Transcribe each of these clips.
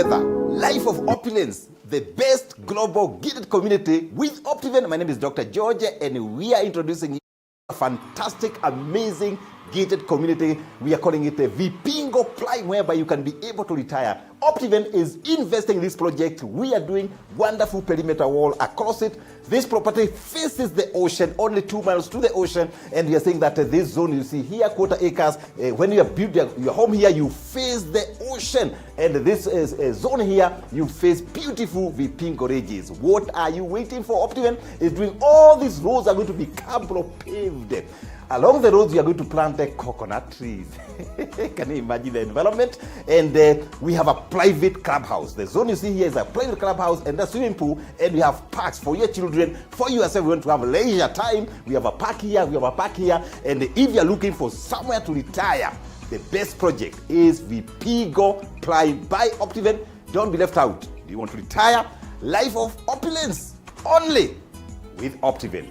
together. Life of opulence, the best global gated community with Optiven. My name is Dr. George, and we are introducing you a fantastic, amazing gated community. We are calling it a Vipingo Prime, whereby you can be able to retire. Optiven is investing in this project. We are doing wonderful perimeter wall across it. This property faces the ocean, only 2 miles to the ocean, and we are saying that this zone you see here, quarter acres, when you have built your home here, you face the ocean, and this is a zone here, you face beautiful Vipingo ridges. What are you waiting for? Optiven is doing all these roads are going to become paved. Along the roads, we are going to plant coconut trees. Can you imagine the environment? And we have a private clubhouse. The zone you see here is a private clubhouse and a swimming pool. And we have parks for your children, for yourself. We want to have leisure time. We have a park here, we have a park here. And if you're looking for somewhere to retire, the best project is Vipingo Prime by Optiven. Don't be left out. Do you want to retire? Life of opulence only with Optiven.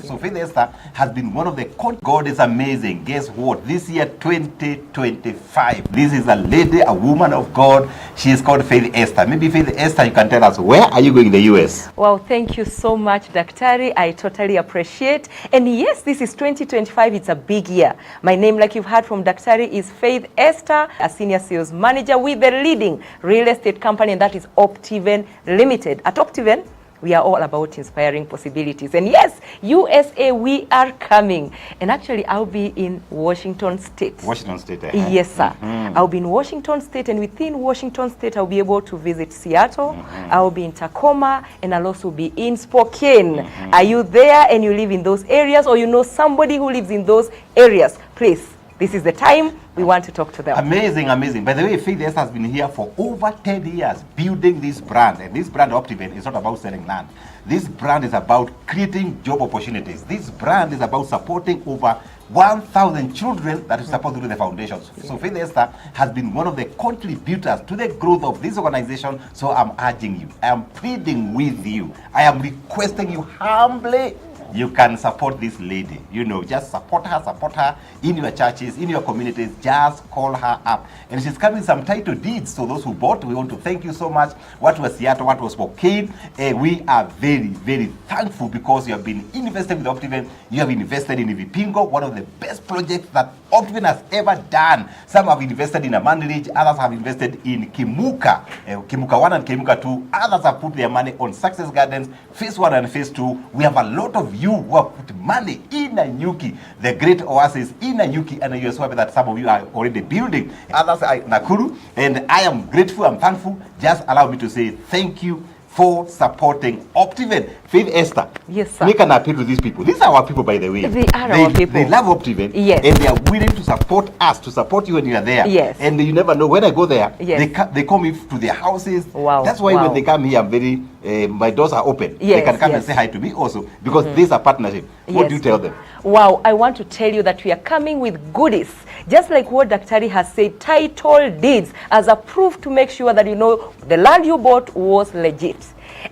So Faith Esther has been one of the God is amazing. Guess what? This year 2025. This is a lady, a woman of God. She is called Faith Esther. Maybe Faith Esther, you can tell us, where are you going in the US? Well, thank you so much, Daktari. I totally appreciate. And yes, this is 2025. It's a big year. My name, like you've heard from Daktari, is Faith Esther, a senior sales manager with the leading real estate company, and that is Optiven Limited. At Optiven, we are all about inspiring possibilities. And yes, USA, we are coming. And actually, I'll be in Washington State. Washington State, Yes, sir. I'll be in Washington State, and within Washington State, I'll be able to visit Seattle. I'll be in Tacoma, and I'll also be in Spokane. Are you there and you live in those areas, or you know somebody who lives in those areas? Please, this is the time we want to talk to them. Amazing, amazing. By the way, Faith Esther has been here for over 10 years building this brand. And this brand, Optiven, is not about selling land. This brand is about creating job opportunities. This brand is about supporting over 1,000 children that is supported through the foundations. So Faith Esther has been one of the contributors to the growth of this organization. So I'm urging you, I am pleading with you, I am requesting you humbly, you can support this lady. You know, just support her in your churches, in your communities. Just call her up. And she's coming some title deeds. So those who bought, we want to thank you so much. What was Seattle, what was Spokane? We are very, very thankful because you have been invested with Optiven. You have invested in Vipingo, one of the best projects that Optiven has ever done. Some have invested in Amani Ridge, others have invested in Kimuka, Kimuka 1 and Kimuka 2. Others have put their money on Success Gardens, Phase 1 and Phase 2. We have a lot of you who have put money in Nanyuki, the great oasis in Nanyuki, and you are so happy that some of you are already building. Others are Nakuru, and I am grateful, I'm thankful. Just allow me to say thank you for supporting Optiven. Faith Esther, yes, sir. Make an appeal to these people. These are our people, by the way. They are our people. They love Optiven, yes, and they are willing to support us, to support you when you are there. Yes. And you never know, when I go there, yes, they come to their houses. Wow. That's why when they come here, I'm very, my doors are open. Yes, they can come yes, and say hi to me also, because this is a partnership. What do you tell them? Wow, I want to tell you that we are coming with goodies. Just like what Daktari has said, title deeds as a proof to make sure that you know the land you bought was legit.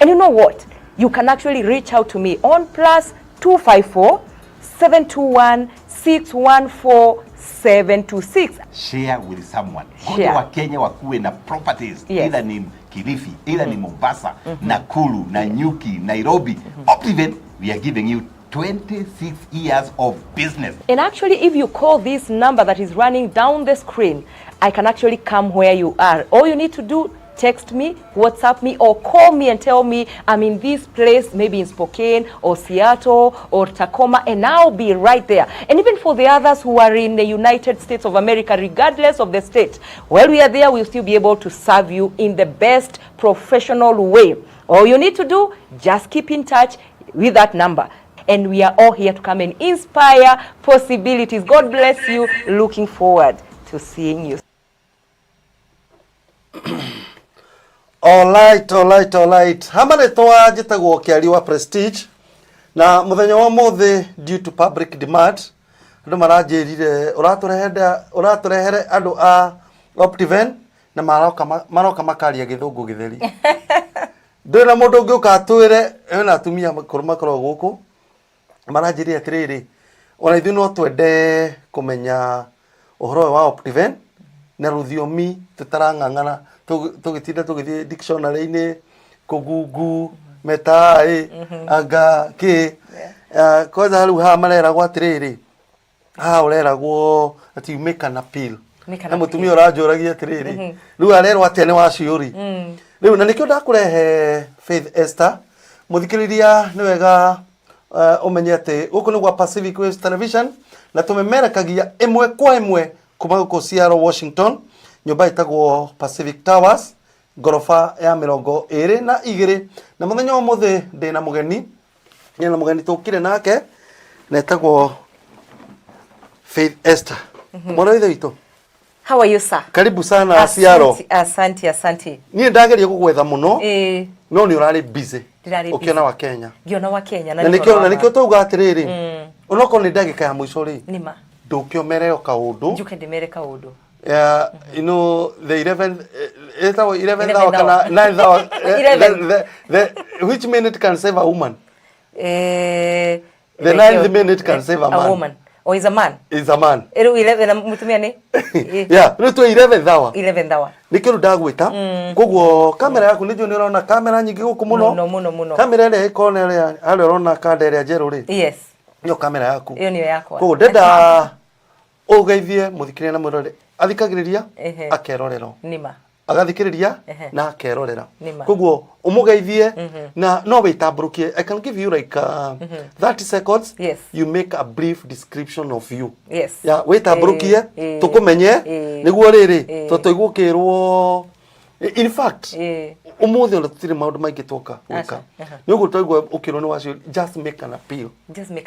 And you know what? You can actually reach out to me on +254 721 614 726. Share with someone. Share. Wa Kenya wakuwe na properties. Yes. Either ni Kilifi, either ni Mombasa, Nakuru, Nanyuki, Nairobi. Optiven, we are giving you 26 years of business. And actually, if you call this number that is running down the screen, I can actually come where you are. All you need to do, text me, WhatsApp me, or call me and tell me I'm in this place, maybe in Spokane or Seattle or Tacoma, and I'll be right there. And even for the others who are in the United States of America, regardless of the state, while we are there, we'll still be able to serve you in the best professional way. All you need to do, just keep in touch with that number. And we are all here to come and inspire possibilities. God bless you. Looking forward to seeing you. Alright. Hamane toa jitagwo kiariwa Prestige. Na muthenya wa mothe due to public demand. Andu maranjirire uraturehere andu a Optiven na maroka makaria githungu githeri. Ndina mundu ungi ukatwire na atumia makorwo guku. maranjiri atiriri ona ithu no twende kumenya uhoro wa Optiven na ruthiomi tutarang'ang'ana tugitinda tugithie dictionary-ini kugungu metai anga ki koza haru ha mareragwo atiriri ha ureragwo ati make an appeal na mutumia uranjuragia atiriri riu arerwo atene wa ciuri riu na nikio ndakurehe Faith Esther muthikiriria ni wega umenye ati guku ni gwa Pacific Waves Television na tumemerekagia imwe kwa imwe kuma guku Seattle Washington nyumba itagwo Pacific Towers gorofa ya 22 na muthenya wa muthe ndina mugeni na mugeni tukire nake na itagwo Faith Esther mwana withe wito. How are you, sir? Karibu sana Seattle. Asante. Ni ndageria kugwetha muno no ni urari busy ukiona wa Kenya ngiona wa Kenya na nikio tuga atiriri unoko ni ndagika ya mwisho ri nima ndukiomereo kaundu njuke ndimere kaundu you know the 11th hour kana 9th hour the which minute can save a woman the 9th minute can save a woman or is a man eru 11 na mutumia ni yeah no to 11th hour nikio ndagwita koguo kamera yaku nijo ni urona kamera nyingi guku muno kamera ile ikona ile ale urona kanda ile jeru ri yes yo kamera yaku iyo niyo yakwa koguo ndenda ugeithie muthikiria na mwirore athikagiriria akerorero nima agathikiriria na akerorera koguo umugeithie na no witamburukie. I can give you like 30 seconds. Yes. You make a brief description of you. Yes. Ya witamburukie tukumenye niguo riri tutoigukirwo in fact umuthi ona tutire maundu maingi tuka wika niguo toigwa ukirwo ni wacio just make an appeal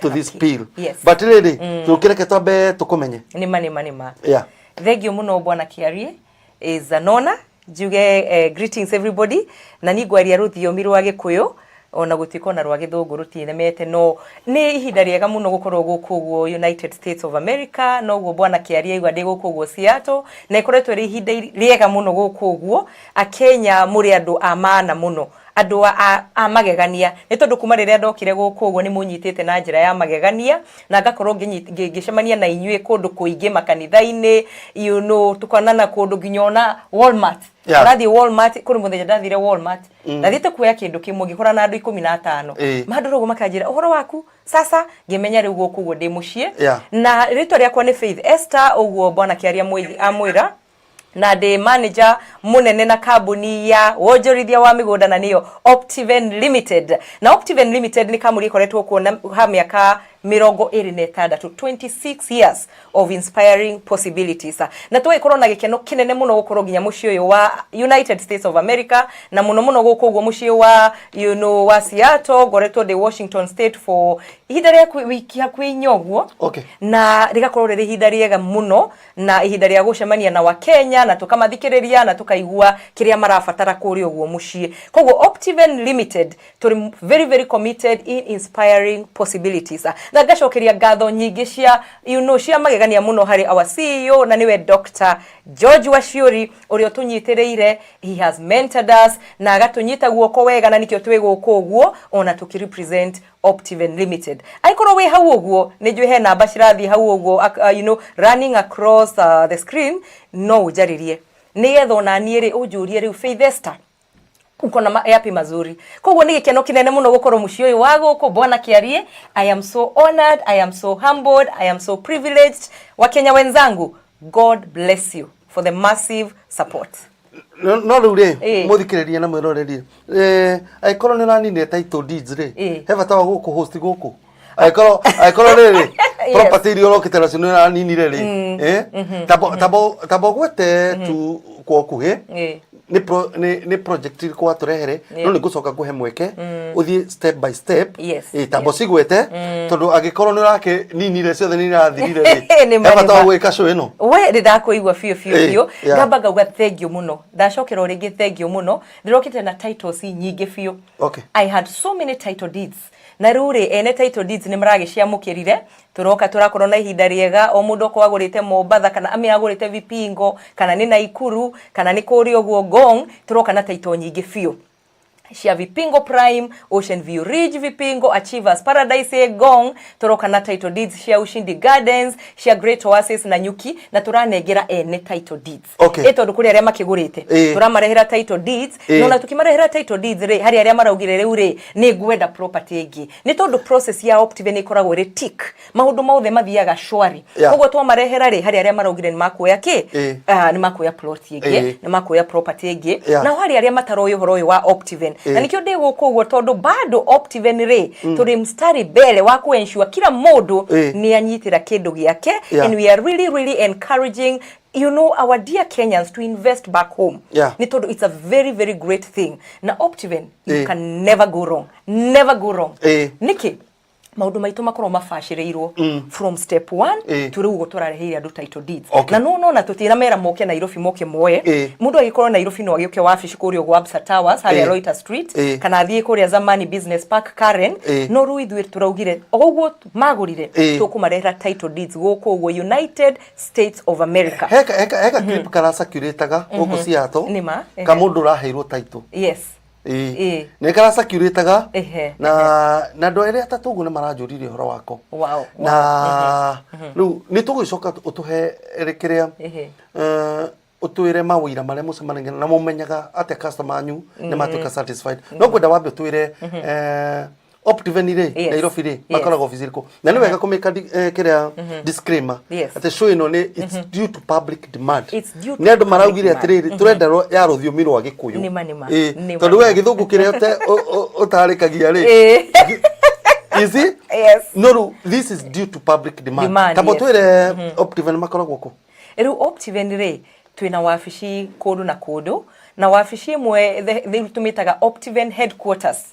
to this appeal. Yes. But riri tukireke twambe tukumenye nima yeah thegio muno bwana Kiarie is an honor juge greetings everybody na nigwaria ruthiomi rwa Gikuyu ona gutiko na rwa Githungu rutinemete no ni ihinda riega muno gukorwo gukuguo United States of America no guo bwana Kiarie igwa ndi gukuguo Seattle na ikoretwo ri ihinda riega muno gukuguo a Kenya muri andu amana muno andu a magegania ni tondu kuma riria ndokire gukuguo ni munyitite na njira ya magegania na ngakorwo ngicemania na inyue kundu kuingi makanitha-ini you know tukonana kundu ginyona Walmart rathi Walmart kuri muthenya ndathire Walmart ndathite kuya kindu kimwe ngikora na andu 15 madurugo makanjira uhoro waku sasa ngimenya riu gukuguo ndi mucie na ritwa riakwa ni Faith Esther uguo bwana Kiaria amwira na de manager munene na kambuni ya wonjorithia wa migunda na niyo Optiven Limited na Optiven Limited ni kamuri ikoretwo kuona ha miaka 26 years of inspiring possibilities na twikorwo na gikeno kinene muno gukorwo ginya mucio uyu wa United States of America na muno gukuguo mucio wa you know wa Seattle goretwo de Washington State for ihinda ria wiki hakwi nyoguo na rigakorwo ri ihinda riega muno na ihinda ria gucemania na wa Kenya na tukamathikiriria na tukaigua kiria marabatara kuri uguo mucie koguo Optiven Limited turi very committed in inspiring possibilities na ngacokeria ngatho nyingi cia you know cia magegania muno hari our CEO na niwe Dr. George Waciuri urio tunyitireire he has mentored us na agatunyita guoko wega na nikio twiguko uguo ona tukirepresent Optiven Limited aikoro we hau uguo nijwe he namba cirathi hau uguo you know running across the screen no ujaririe nigetho na niere ujurie riu Faith Esther uko na yapi mazuri koguo ni gikeno kinene muno gukorwo mucio uyu wa guku bwana Kiarie. I am so honored, I am so humbled, I am so privileged. Wakenya wenzangu, God bless you for the massive support. No rure muthikiriria na mwiroreri aikoro ni rani ne title deeds ri he bata wa guku host guku aikoro riri property ri orokitera sinu na nini riri tabo gwete tu kwa kuhe ni project kwa turehere no ni gucoka guhe mweke uthie step by step tabo sigwete tondu agikorwo ni rake nini re ciothe ni rathirire ri bata gwika show ino we ndakuigwa fiu ngamba ngauga thank you muno ndacokera ringi thank you muno ndirokite na titles nyingi fiu I had so many title deeds na rure ene title deeds ni maragiciamukirire turoka turakorwo na ihinda riega o mundu ko agurite Mombatha kana ami agurite Vipingo kana ni Naikuru kana ni kuri oguo Gong turoka na title nyingi fiu cia Vipingo Prime, Ocean View Ridge Vipingo, Achievers Paradise Gong, toroka na title deeds cia Ushindi Gardens, cia Great Oasis na Nyuki, na turanengera ene title deeds. Tondu kuri aria makigurite turamarehera title deeds, no na tukimarehera title deeds ri hari aria maraugire riu ri ni ngwenda property ingi. Ni tondu process ya Optiven ikoragwo ri tick, maundu mothe mathiaga shwari. Koguo twamarehera ri hari aria maraugire ni makuoya ki ni makuoya plot ingi, ni makuoya property ingi, na hari aria mataroyo horo wa Optiven. Na nikio ndi guku uguo tondu bado Optiven ri turi mstari mbele wa kuensure kila mundu ni anyitira kindu giake, and we are really encouraging our dear Kenyans to invest back home. It's a very great thing. Na Optiven, you can never go wrong. Never go wrong. Niki, maundu maitu makorwo mabashireirwo from step 1 to riu gutwarareheire andu title deeds. Na na tutira mera moke Nairobi moke moye. Mundu agikorwo Nairobi no agioke wabici kurio gwa Absa Towers haria Loiter Street kana athie kuria Zamani Business Park Karen. No riu ithuĩ turaugire oguo magurire tukumarehera title deeds guku uguo United States of America. Heka clip karasa curataga guku Seattle. Kamundu raheirwo title. Yes. Ne karasa curataga na ndo ere atatugu na maranjurire horo wako. Wow. Na riu ni tugicoka utuhe erekerea utwire mawira mare mucemanenge na mumenyaga ate customer anyu ni matuka satisfied. No kwenda wambe twire Optiven ri Nairobi ri makoragwo office riko na ni wega kumeka kiria disclaimer ate show ino ni it's due to public demand. Ni andu maraugire atiriri turenda ya ruthiomi rwa Gikuyu tondu we githungu kiria utarikagia ri is it? Yes. No, this is due to public demand. Tabo twire Optiven makoragwo ko riu Optiven ri twina wabici kundu na kundu na wabici imwe they tumitaga Optiven headquarters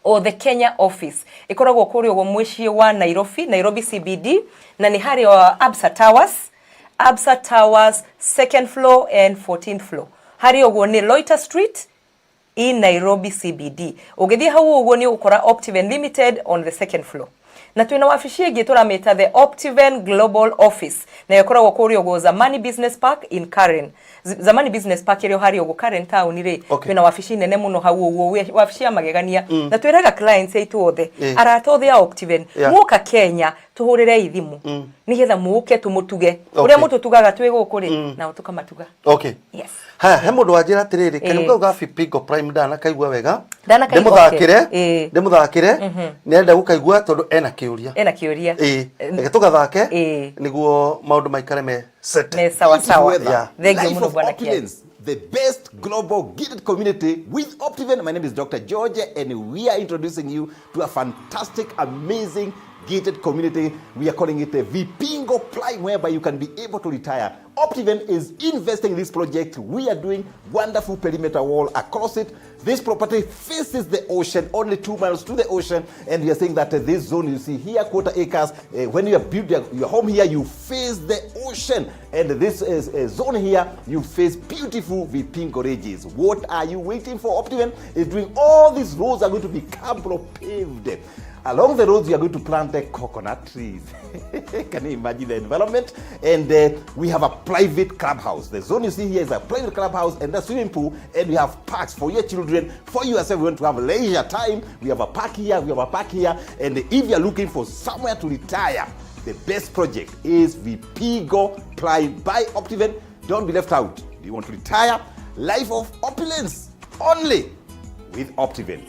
or the Kenya office ikoragwo kurio go mwici wa Nairobi CBD na ni hari wa Absa Towers second floor and 14th floor hari ogo ni Loiter Street in Nairobi CBD. Ugithie hau ogo ni ukora Optiven Limited on the second floor. Na twina wabici ingi turameta the Optiven Global Office na ikoragwo kurio go Zamani Business Park in Karen. Zamani Business Park irio hari ogo Karen town ri twina wabici nene muno hau ogo wabici ya magegania na twiraga clients aitu othe aratothe ya Optiven muka Kenya tuhurire ithimu nigetha muke tumutuge uria mututugaga twi guku ri na tukamatuga. Yes. He mundu wanjira atiriri kanyuga ga Vipingo Prime dana kaigua wega ndimuthakire nenda gukaigua tondu ena kiuria ege tugathake niguo maundu maikare me set sawa thank you muno bwana Ken. The best global gated community with Optiven. My name is Dr. George and we are introducing you to a fantastic, amazing gated community. We are calling it a Vipingo Prime, whereby you can be able to retire. Optiven is investing in this project. We are doing wonderful perimeter wall across it. This property faces the ocean, only 2 miles to the ocean, and we are saying that this zone you see here, quarter acres, when you have built your home here, you face the ocean, and this is a zone here, you face beautiful Vipingo ridges. What are you waiting for? Optiven is doing all these roads are going to become paved. Along the roads, we are going to plant coconut trees. Can you imagine the environment? And we have a private clubhouse. The zone you see here is a private clubhouse and a swimming pool. And we have parks for your children. For yourself, we want to have leisure time. We have a park here, we have a park here. And if you're looking for somewhere to retire, the best project is Vipingo Prime by Optiven. Don't be left out. Do you want to retire? Life of opulence only with Optiven.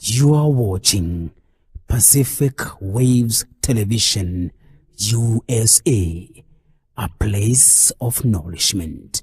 You are watching Pacific Waves Television, USA, a place of nourishment.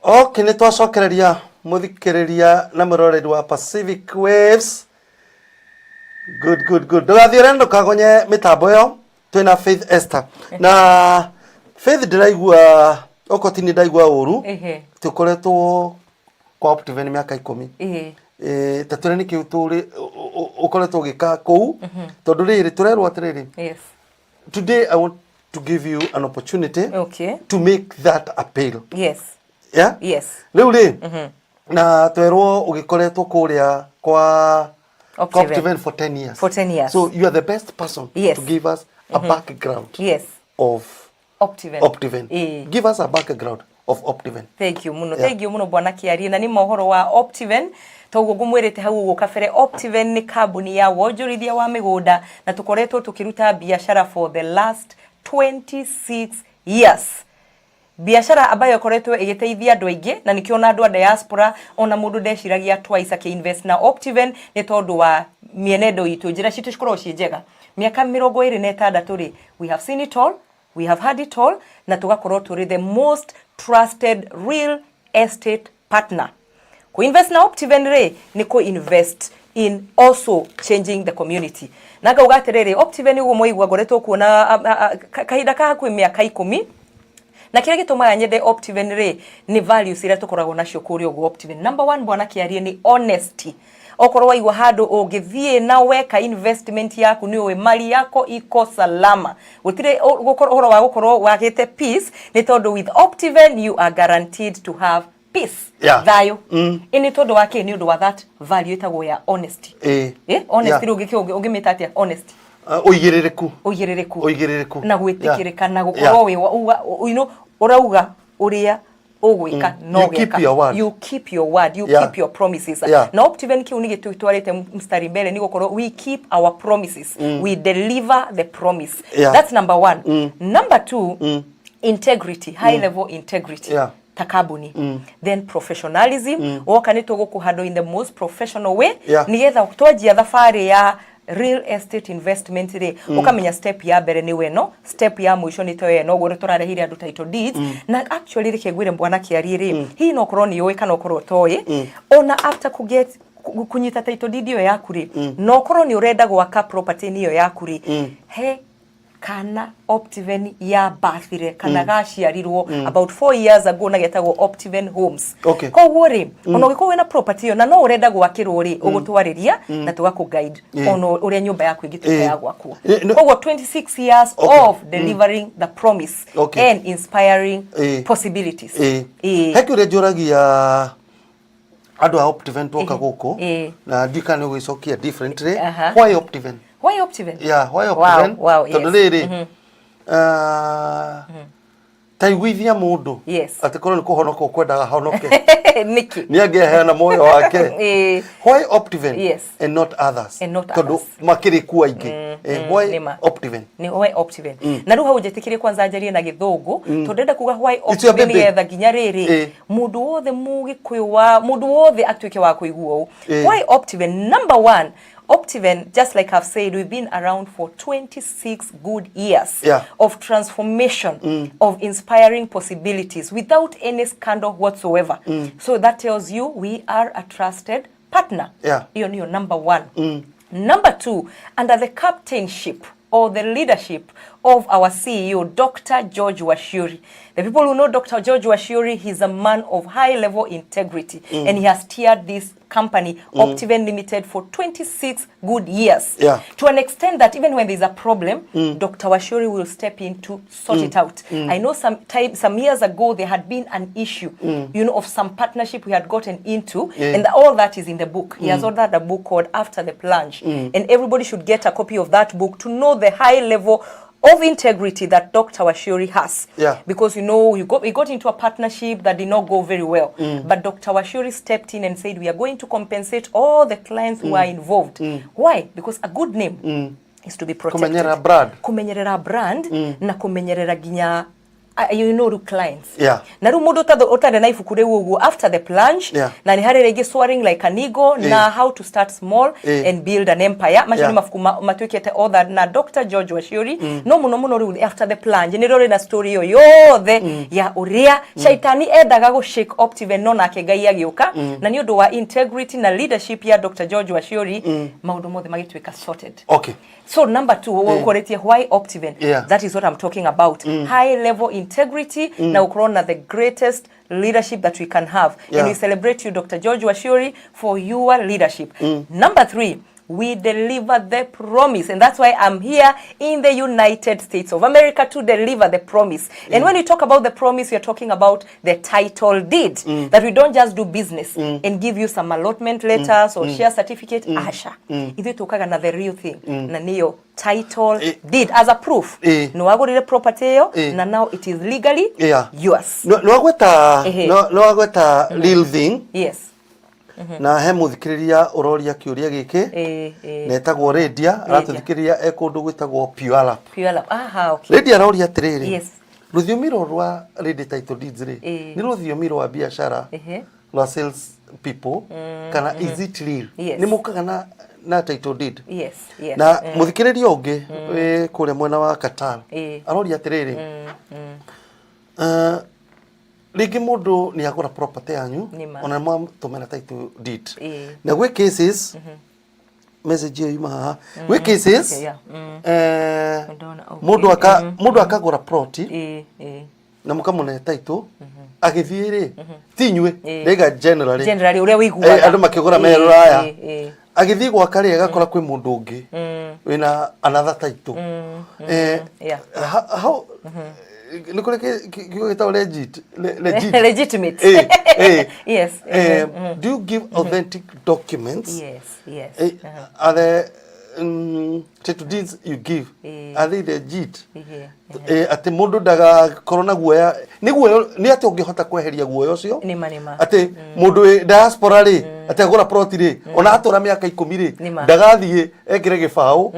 Okay, nĩ twacokereria mũthikĩrĩria na mũroreri wa Pacific Waves. Good. Ndũgathiĩ ũrĩa ndũkagonye mĩtambo ĩyo. Twĩna Faith Esther. Na Faith ndĩraigua okotini ndaigua ũru. Tũkoretwo kwa Optiven mĩaka 10. Tatũre nĩ kĩu tũrĩ ũkoretwo ũgĩka kũu. Tondũ rĩrĩ tũrerwo atĩrĩrĩ. Yes. Today I want to give you an opportunity to make that appeal. Yes. Yeah? Yes. Rĩu rĩ na twerwo ũgĩkoretwo kũrĩa kwa Optiven for 10 years. For 10 years. So you are the best person to give us a background of Optiven. Give us a background of Optiven. Thank you muno. Thank you muno bwana Kiarie, na ni mohoro wa Optiven. Toguo ngumwirite hau uguo kabere. Optiven ni kambuni ya wonjorithia wa migunda na tukoretwo tukiruta biashara for the last 26 years. Biashara ambayo ikoretwo igiteithia andu aingi na nikiona andu a diaspora ona mundu ndeciragia twice invest na Optiven ni tondu wa mienendo itu njira citu cikorwo ci njega. Miaka 26 ri we have seen it all, we have had it all na tugakorwo turi the most trusted real estate partner. Ku invest na Optiven ri ni ku invest in also changing the community. Naga ugaterere Optiven ugo moigwa ngoretwo kuona kahinda ka hakuhi miaka 10 na kile gitumaga nyende Optiven ri ni values ira tukoragwo nacio kuri ugo Optiven. Number 1 bwana Kiarie ni honesty. Okorwo waigwa handu ungithie na weka investment yaku ni uwe mali yako iko salama. Gutire uhoro wa gukorwo wagite peace ni tondu with Optiven you are guaranteed to have peace. Thayo. Ini tondu wake ni undu wa that value itagwo ya honesty. Honesty ungimita atia honesty. Uigirireku na gwitikirika na gukorwo we you know urauga uria ugwika no geka. You keep your word, you keep your promises. Na Optiven kiu ni gitutwarite mstari mbele ni gukorwo we keep our promises. We deliver the promise. That's number 1. Number 2, integrity, high level integrity. Takabuni. Then professionalism. Woka ni tugukuhando in the most professional way. Nigetha twanjia thabari ya real estate investment ri ukamenya step ya mbere ni weno, step ya mwisho ni toyo no gore turarehire andu title deeds na actually rike gwire bwana Kiarie ri hi no korwo ni kana korwo toye ona after kuget kunyita title deed yo yaku ri no korwo ni urenda gwaka property niyo yaku ri he kana Optiven ya bathire kana gaciarirwo about 4 years ago na getagwo Optiven Homes. Koguo ri ono giko wena property yo na no urenda gwakirwo ri ugutwariria na tugaku guide ono uria nyumba yaku ingituka ya gwakwo. Koguo 26 years of delivering the promise and inspiring possibilities. Heki uria njuragia andu a Optiven tuoka guku na ndikane gwicokia differently. Why Optiven? Why Optiven? Yeah, why Optiven? Wow, yes. Tondu riri taiguithia mundu ati korwo ni kuhonoka ukwendaga honoke niki ni angeheana moyo wake. Why Optiven and not others? Tondu makiri kuwa ingi. Why Optiven? Ni why Optiven? Na ru hau njetikirie kwanza njarie na githungu tondenda kuga why Optiven ni getha ginya riri mundu wothe mugikuyu wa mundu wothe atuike wa kuigua why Optiven? Number 1, Optiven, just like I've said, we've been around for 26 good years of transformation, of inspiring possibilities without any scandal whatsoever. So that tells you we are a trusted partner. You're number 1. Number 2, under the captainship or the leadership of our CEO, Dr. George Washuri. The people who know Dr. George Washuri, he's a man of high level integrity and he has steered this company, Optiven Limited, for 26 good years. To an extent that even when there's a problem, Dr. Washuri will step in to sort it out. I know some years ago there had been an issue, you know, of some partnership we had gotten into, and all that is in the book. He has ordered a book called After the Plunge, and everybody should get a copy of that book to know the high level of integrity that Dr. Washuri has. Because, you know, we got into a partnership that did not go very well. But Dr. Washuri stepped in and said, we are going to compensate all the clients who are involved. Why? Because a good name is to be protected. Kumenyerera brand. Kumenyerera brand na kumenyerera ginya you know clients. Yeah. Na ru mundu utare na ifuku riu uguo after the plunge na ni hari regi soaring like an eagle na how to start small and build an empire. Macho ni mafuku matwikete other na Dr. George Washiori no muno riu after the plunge ni rori na story yo yothe ya uria shaitani endaga go shake Optiven no nake Ngai agioka na ni undu wa integrity na leadership ya Dr. George Washiori maundu mothe magitwika sorted. Okay. So number 2 ukoretie why Optiven. That is what I'm talking about. High level integrity na ukorona the greatest leadership that we can have. And we celebrate you, Dr. George Washiori, for your leadership. Number 3, we deliver the promise, and that's why I'm here in the United States of America to deliver the promise. And when we talk about the promise, we are talking about the title deed, that we don't just do business and give you some allotment letters or share certificate. Asha, ithu tukaga na the real thing, na niyo title deed as a proof. No wagurire property yo, na now it is legally yours. No wagweta real thing. Yes. Na he muthikiriria uroria kiuria giki netagwo Lydia aratuthikiria ekundu gwitagwo Pure Lap. Aha, okay. Lydia aroria atiriri. Yes. Ruthiumiro rwa Lady Title Deeds ri ni ruthiumiro wa biashara rwa sales people kana is it real ni mukaga na title deed. Yes. Na muthikiriria ungi kure mwena wa Qatar aroria atiriri Ligi mundu ni agura property yanyu ona mwa tumena title deed na gwe cases message yuma haha gwe cases mundu akagura property na mukamune title agithire tinywe rega generally uria wiguaga andu makigura meraya agithii gwa kari agakora kwi mundu ungi wina another title how legitimate. Yes. Do you give authentic documents? Yes. Are there title deeds you give? Are they legit? Ati mundu daga corona guoya ni ati ungihota kweheria guoya ucio nima ati mundu diaspora ri ati agura plot ri ona atura miaka 10 ri ndagathie ekire gibao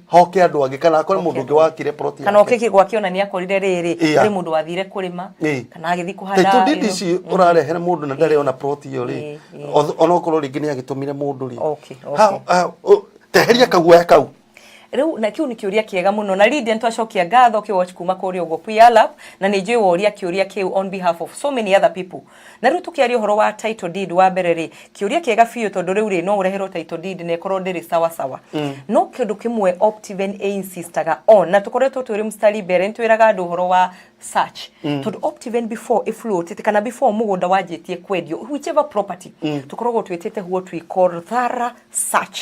hoke andu angi kana akore mundu ungi wakire plot kana okiki gwakiona ni akorire riri mundu wathire kurima kana agithi kuhanda title deed ici urarehere mundu na ndare ona plot iyo ri ona okorwo ringi ni agitumire mundu ri teheria kaguoya kau riu na kiu ni kiuria kiega muno na Lydia ntwacokia ngatho ki watch kuma kuri ugo Pure Lap na ni njui woria kiuria kiu on behalf of so many other people na riu tukiaria horo wa title deed wa mbere ri kiuria kiega fiu tondu riu ri no urehero title deed ne korwo ndiri sawa no kindu kimwe Optiven insistaga on na tukoretwo twiri mstari mbere ntwiraga andu horo wa search tondu Optiven before ifloat kana before mugunda wajitie kwendio whichever property tukorogwo twitete what we call thorough search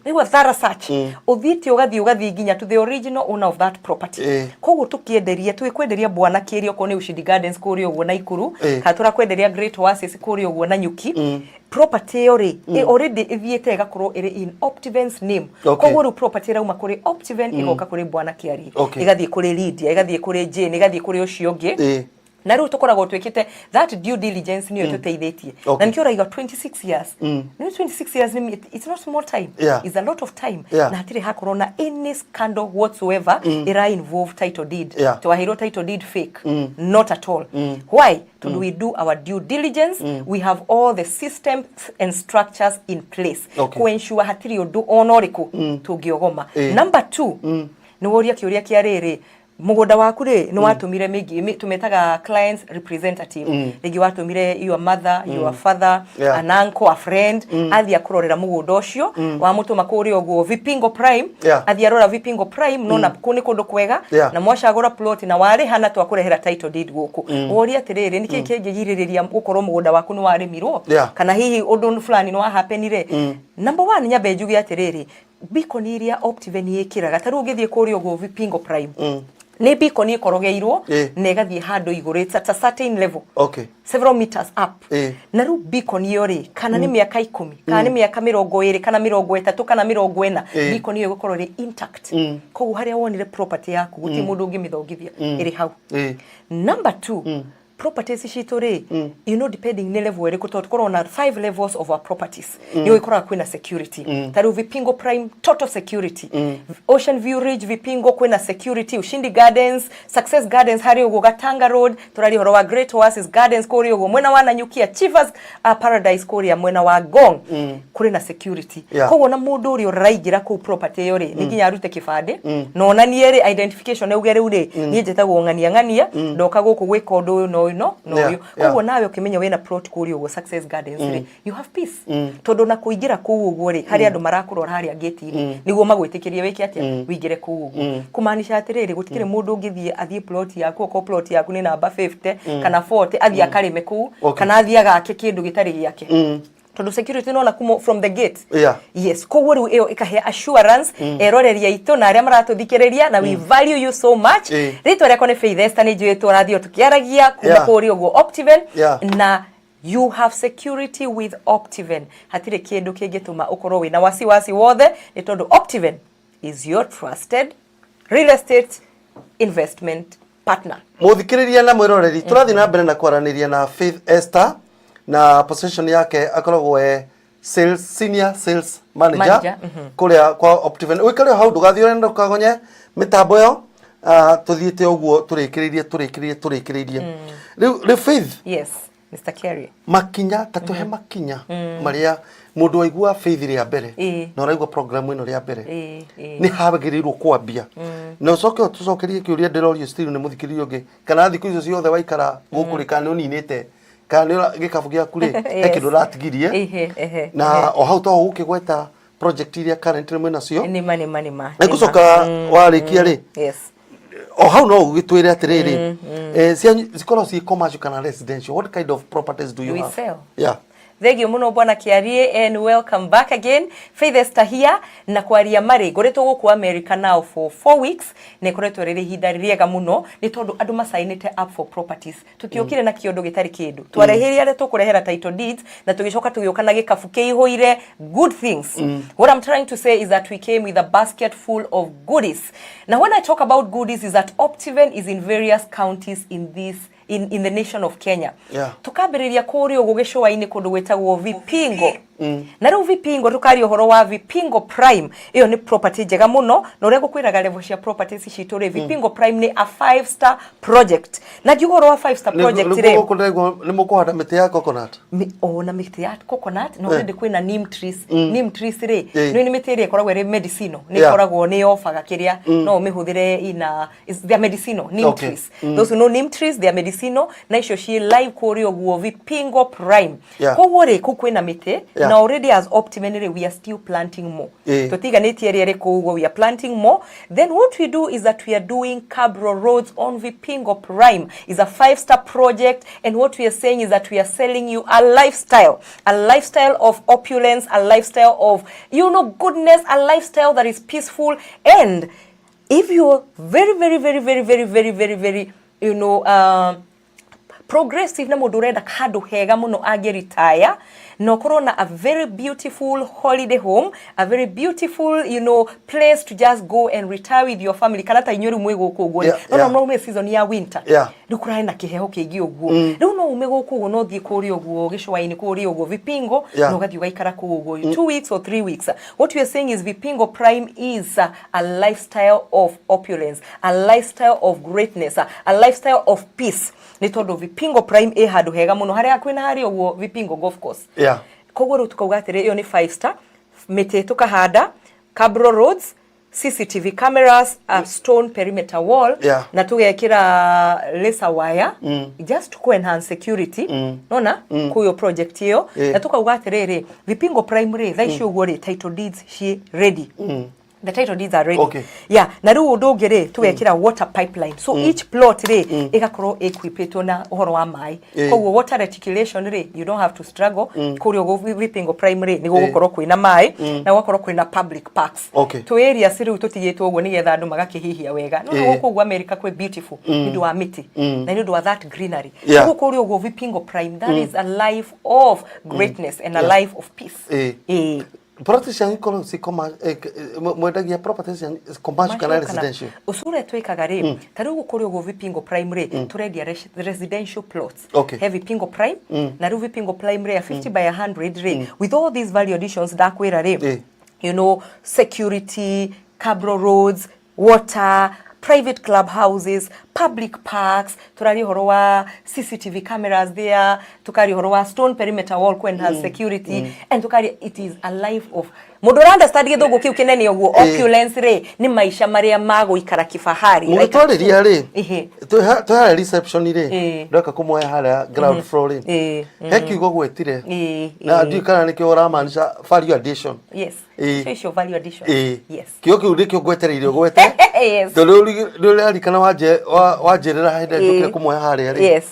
niwa thorough search uthiti ugathi nginya to the original owner of that property koguo tukienderia twikwenderia bwana kirio ko ni Ushindi Gardens kuri uguo na Ikuru katura kwenderia Great Oasis kuri uguo na Nyuki property yori already ithiete gakorwo iri in Optiven's name koguo property rauma kuri Optiven igoka kuri bwana kiari igathie kuri Lydia igathie kuri Jane igathie kuri ucio ungi na riu tukoragwo twikite that due diligence niyo tuteithitie na nikio raiga 26 years ni 26 years it's not small time it's a lot of time na hatire hakorwo na any scandal whatsoever ira involve title deed to a hero title deed fake not at all why do we do our due diligence we have all the systems and structures in place to ensure hatire undu onoriku tungiogoma number 2 ni woria kiuria kia riri mugunda waku ri no watumire migi tumetaga clients representative rigi watumire your mother your father an uncle a friend athia kurorera mugunda ucio wa mutuma kuri oguo Vipingo Prime athia rora Vipingo Prime no na kuni kundu kwega na mwashagura plot na wari hana twakurehera title deed guku wori atiriri niki kingigiririria gukorwo mugunda waku no warimirwo kana hihi undu fulani no happenire number 1 nyabe njugi atiriri bikoniria Optiven yikiraga taru ugithie kuri oguo Vipingo Prime ni beacon ikorogeirwo negathie handu iguru it's at a certain level several meters up na ru beacon iyo ri kana ni miaka 10 kana ni miaka 20 kana 30 kana 40 beacon iyo gukorwo ri intact kogu haria wonire property yaku guti mundu ungi mithongithia iri hau number 2 properties citå rä you know depending nä level ĩrĩkũ tondũ tũkorwo na 5 levels of our properties nĩ ũkoraga kwĩna security ta rĩu Vipingo Prime total security Ocean View Ridge Vipingo kwĩna security Ushindi Gardens Success Gardens harĩ ũguo Gatanga Road tũrari horo wa Great Oasis Gardens kũrĩ ũguo mwena wa Nanyukia Chivas Paradise kũrĩa mwena wa Ngong kũrĩ na security koguo na mũndũ ũrĩa ũraingĩra kũu property ĩyo rĩ nĩ nginya arute kĩbandĩ na onanie rĩ identification auge rĩu rĩ niĩ njĩtagwo ng'ania ndoka gũkũ gwĩka ũndũ ũyũ no koguo nawe ũkĩmenya wĩna plot kũrĩ ũguo Success Gardens rĩ you have peace tondũ na kũingĩra kũu ũguo rĩ harĩ andũ marakũrora harĩa gate-inĩ nĩguo magwĩtĩkĩrie wĩke atĩa wĩingĩre kũu ũguo kũmaanisha atĩrĩrĩ gũtikĩrĩ mũndũ ũngĩthiĩ athiĩ plot yaku okorwo plot yaku nĩ namba 50 kana 40 athiĩ akarĩme kũu kana athiĩ agake kĩndũ gĩtarĩ gĩake tondu security no na kumo from the gate yes koguo riu iyo ikahe assurance eroreria itu na aria maratuthikiriria na we value you so much rito rĩakwa nĩ Faith Esther nĩ njũĩ tũrathio tukiaragia kuma kũrĩ ũguo Optiven na you have security with Optiven hatirĩ kĩndũ kĩngĩtũma ũkorwo wĩna wasiwasi wothe nĩ tondu Optiven is your trusted real estate investment partner muthikiriria na mwiroreri turathi na mbere na kwaranĩria na Faith Esther na position yake akoragwo senior sales manager kuria kwa Optiven wikare hau ndugathio ndo kagonye mitambo yo tuthiite uguo turikiririe riu Faith yes Mr. Kerry makinya tatuhe makinya maria mundu waigua Faith ria mbere na uraigua program ino ria mbere ni habagirirwo kwambia na ucoke tucokerie kiuria ndirorio still ni muthikiririo ngi kana thiku icio ciothe waikara gukurikana uninite kana gikabu giaku ri ekindu ratigirie na o hau to ukigweta project iria currently mwena cio ni mani nikucoka warikia ri yes o hau no ugitwire atiriri zikorwo ci commercial kana residential what kind of properties do you have sell? Yeah. Thank you muno bwana Kiarie and welcome back again. Faith Esther here na kwaria mari ngoretwo guku America now for 4 weeks ne ngoretwo riri hinda riega muno ni tondu andu masainite up for properties tutiokire na kiondo gitari kindu twareheria ari tukurehera title deeds na tugicoka tugioka na gikabu kiihoire good things what I'm trying to say is that we came with a basket full of goodies. Now when I talk about goodies is that Optiven is in various counties in this in the nation of Kenya. Tukambiriria kuri ugu gicwa-ini kundu gwetagwo Vipingo. Na riu Vipingo tukari uhoro wa Vipingo Prime. Iyo ni property njega muno na uria gukwiraga level cia properties citu ri Vipingo Prime ni a 5-star project. Na giugoro wa 5-star project ri. Ni mukuhanda miti ya coconut. Na miti ya coconut no ndi kwina neem trees. Neem trees ri ni miti iri ikoragwo iri medicinal. Ni ikoragwo ni ofaga kiria no umihuthire ina they are medicinal neem trees. Those who know neem trees they are medicinal na icio ci live kuri uguo Vipingo Prime. Koguo ri kukwina miti na already as Optiven we are still planting more. Tutiganitie ri kuguo we are planting more. Then what we do is that we are doing Cabro Roads on Vipingo Prime. Is a 5-star project and what we are saying is that we are selling you a lifestyle of opulence, a lifestyle of goodness, a lifestyle that is peaceful. And if you are very progressive na mundu urenda kandu hega muno retire no korona a very beautiful holiday home, a very beautiful place to just go and retire with your family kana ta inyori mwe guku uguo no me season ya winter ndukurai na kiheho kingi uguo riu no ume guku uguo no thie kuri uguo gicwa-ini kuri uguo Vipingo no gathi ugaikara ku uguo 2 weeks or 3 weeks. What we are saying is Vipingo Prime is a lifestyle of opulence, a lifestyle of greatness, a lifestyle of peace. Ni tondu Vipingo Prime handu hega muno haria kwina hari uguo Vipingo golf course koguo ru tukauga atiri iyo ni 5-star miti tukahanda Cabro Roads, CCTV cameras, a stone perimeter wall na tugekira laser wire just to enhance security nona kuyo project hiyo na tukauga atiri Vipingo Primary thaicio uguo ri title deeds she ready. The title deeds are ready. Na riu undu ngiri tugekira water pipeline. So each plot ri igakorwo equipped na uhoro wa mai. Koguo water reticulation ri you don't have to struggle. Kuri ugo Vipingo Primary ni gukorwo kwina mai na gukorwo kwina public parks. To area riu tutigitwo uguo nigetha andu magakihihia wega. No guko ugo America kwe beautiful. Ndu wa miti. Na ndu wa that greenery. Koguo kuri ugo Vipingo Prime that is a life of greatness and a life of peace. properties yanyu kono si mwendagia properties yanyu commercial kana residential usure twikaga ri tari gukuri ugo Vipingo Primary turendia residential plots heavy Vipingo Prime na ru Vipingo Primary ya 50 by 100 ri with all these value additions da kwira ri you know security, cabro roads, water, private clubhouses, public parks, turari horowa CCTV cameras there, tukari horowa stone perimeter wall when has security, and tukari it is a life of Modoranda study dogo kiukineni oguo opulence re ni maisha maria mago ikara kifahari mutore ria ri to ha reception ri ndoka kumoya hala ground floor ri hekiugo gwetire na ndikana nikyo uramanisha value addition yes special value addition yes kio kiu ndikyo gwetereire gwete yes do ri kana wajerera hinde ndukire kumoya hala ri yes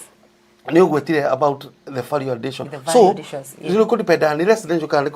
ni ugwetire about the value addition so you could depend on residential can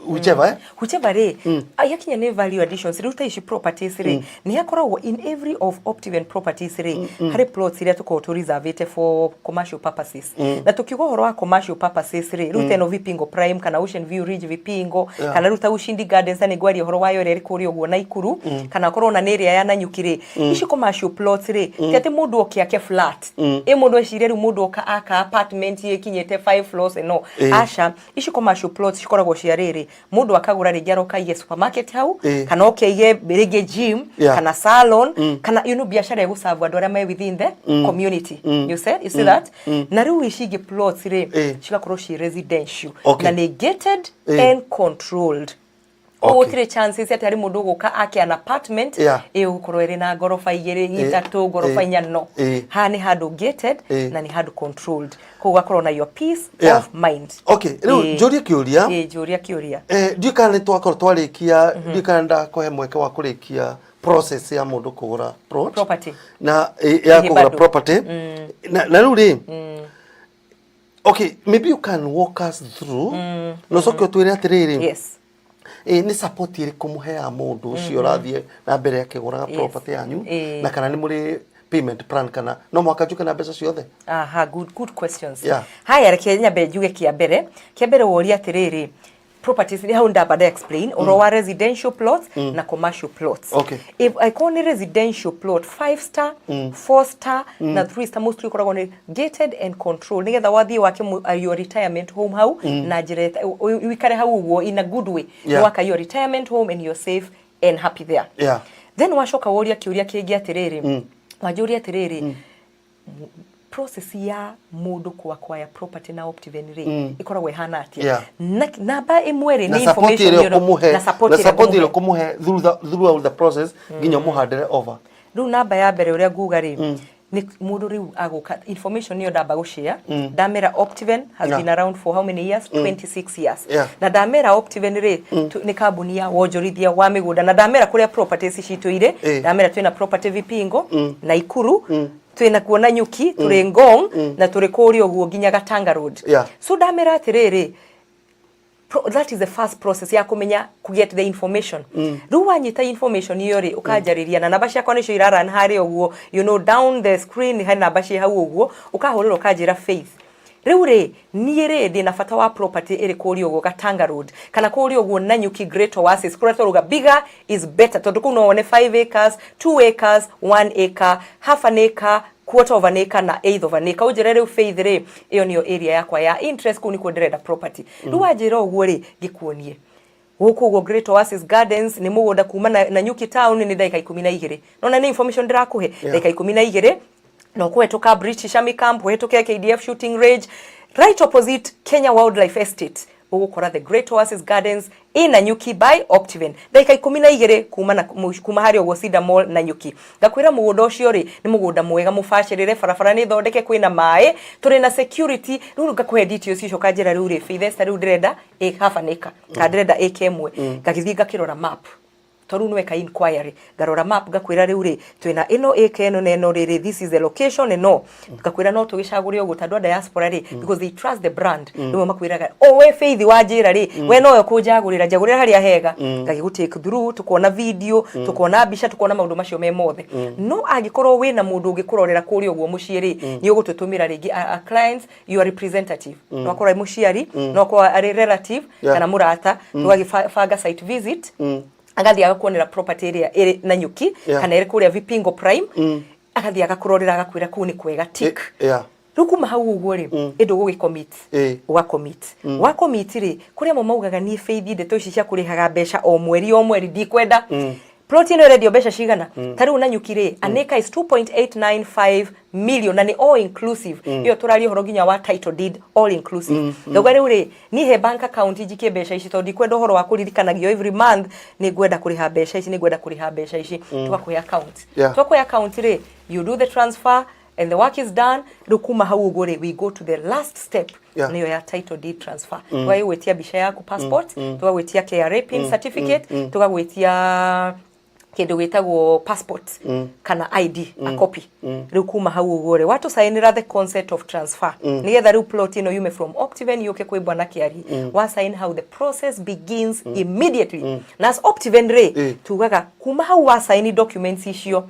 whichever re ayakinya ne value additions ruta ishi properties re ni yakoragwo in every of Optiven properties re hari plots iria tuko to reserve for commercial purposes na tukigo horo wa commercial purposes re ruta no Vipingo Prime kana Ocean View Ridge Vipingo kana ruta Ushindi Gardens ani gwari horo wayo re kuri ogwo na Ikuru kana korona na area ya Nanyukire ishi commercial plots re tete mundu okiake flat mundu eshire ru mundu aka apartment yekinyete 5 floors no asha ishi commercial plots shikoragwo ciariri mundu akagura ringiaro kaige supermarket hau kana okeige rege gym kana salon kana you know biashara ya gusavu andu aria me within the community you see that na riu ishige plots ri shigakorwo ci residential na negated and controlled Otire chances ati ari mundu guka ake an apartment ukorwo iri na gorofa igiri itatu gorofa inya no ha ni handu gated na ni handu controlled ko gakorwo na your peace of mind riu joria kiuria ndikana twakorwo twarikia ndikana kohe mweke wa kurikia process ya mundu kugura property na ya kugura property na riu ri maybe you can walk us through no sokyo twire atiriri yes ni support iri kumuhea mundu ucio rathie na mbere yake gura property yanyu na kana ni muri payment plan kana no mwaka juka na mbeca ciothe good questions haya reke nyambe juge kia mbere wori atiriri properties ni how ndabada explain orowa residential plots na commercial plots if I call residential plot 5 star 4 star na 3 star mostly koragwo ni gated and controlled nigetha wathi wake your retirement home hau na jireta wikare hau uguo in a good way waka your retirement home and you're safe and happy there then washoka woria kiuria kingi atiriri wajuria atiriri process ya mundu kuacquire property na Optiven ri ikoragwo ihana atia namba imwe ri ni information na support ile kumuhe through the process nginya muhandire over ru namba ya mbere uria nguga ri ni mundu ri aguka information niyo ndamba gushare ndamera Optiven has been around for how many years 26 years na ndamera Optiven ri ni kambuni ya wonjorithia wa migunda na ndamera kuria properties citu ire ndamera twina property Vipingo na Ikuru twina kuona Nyuki turi Ngong na turi kuri oguo ginya Gatanga road so ndamera atiriri that is the first process ya kumenya ku get the information ru wanyita information iyo ri ukajariria na namba ciakwa nicio irara hari oguo you know down the screen hari namba cia hau oguo ukahurira ukajira Faith riu ri niere ndi na fata wa property iri kuri oguo Gatanga road kana kuri oguo Nanyuki Great Oasis kuri toruga bigger is better tondu kuno one 5 acres 2 acres 1 acre half an acre quarter of an acre na eighth of an acre ujere riu Faith ri iyo niyo area yakwa ya interest kuni kwenderera property ru ajira oguo ri gikuonie huko go Great Oasis Gardens ni mugunda kuma na Nyuki town ni dakika 12 nona ni information ndirakuhe dakika 12 no kuhetoka British Army Camp kuhetoka KDF shooting range right opposite Kenya Wildlife Estate ugukora the Great Oasis Gardens in Nanyuki by Optiven dakika 12 kuma hari ogwo Cedar Mall Nanyuki ngakwira mugunda ucio ri ni mugunda mwega mufashirire farafara ni thondeke kwina mae turi na security ruru ngakuhe details icio kanjira ruru Faith Esther ruru ndirenda half an acre ka ndirenda acre imwe ngagithii ngakirora map toru nweka inquiry garora map gakwira riu ri twina ino acre eno neno riri this is the location no gakwira no tugicaguri ogo tandwa diaspora ri because they trust the brand niwe makwiraga we Faith wajira ri we no yo kujagurira jagurira hari ahega gagigutake through tukona video tukona bisha tukona maundu macio me mothe no agikorwo wina mundu ugikurorera kuri ogo muciiri ni ugututumira rigi a clients you are representative no akora muciari no akora ari relative kana murata tugagifanga site visit agathi agakuonera property area iri na nyuki kana iri kuria Vipingo Prime agathi agakurorera agakwira kuni kwega tick rukuma hau uguo ri indu gugicommit wa commit ri kuria mo maugaga ni Faith ndeto ici cia kurihaga mbeca o mweri ndikwenda protein radio besha shigana tari unanyukire aneka is 2.895 million na ni all inclusive iyo turali horo ginya wa title deed all inclusive ndogare uri ni he bank account ijike besha ici tondi kwenda horo wa kuririkanagiyo every month ni gwenda kuriha besha ici tukakuya account ri you do the transfer and the work is done rukuma hau ugore we go to the last step niyo ya title deed transfer wetia bisha yako passport tukawetia KRA pin certificate tukawetia kindu gitagwo passport kana ID a copy rukuma hau ugore watu signira the consent of transfer nigetha ru plot ino yume from Optiven yuke kwi bwana kiari wa sign how the process begins immediately nas Optiven re tugaga kuma hau wa sign documents icio